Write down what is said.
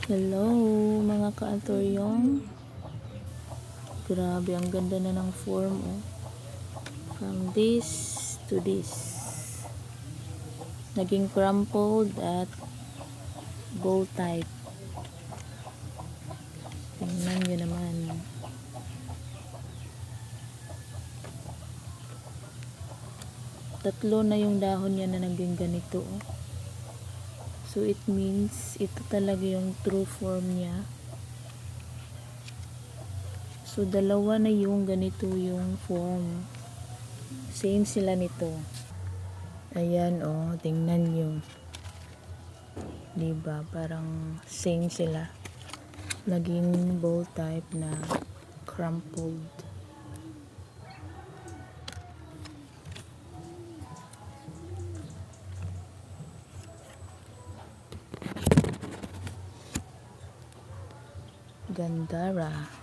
Hello mga ka-antoryong. Grabe, ang ganda na ng form, oh. From this to this. Naging crumpled at bow type. Tingnan nyo naman. Tatlo na yung dahon niya na naging ganito, oh. So it means ito talaga yung true form niya. So dalawa na yung ganito yung form. Same sila nito. Ayan, oh, tingnan nyo. Diba? Parang same sila. Naging bow type na crumpled. Gandara.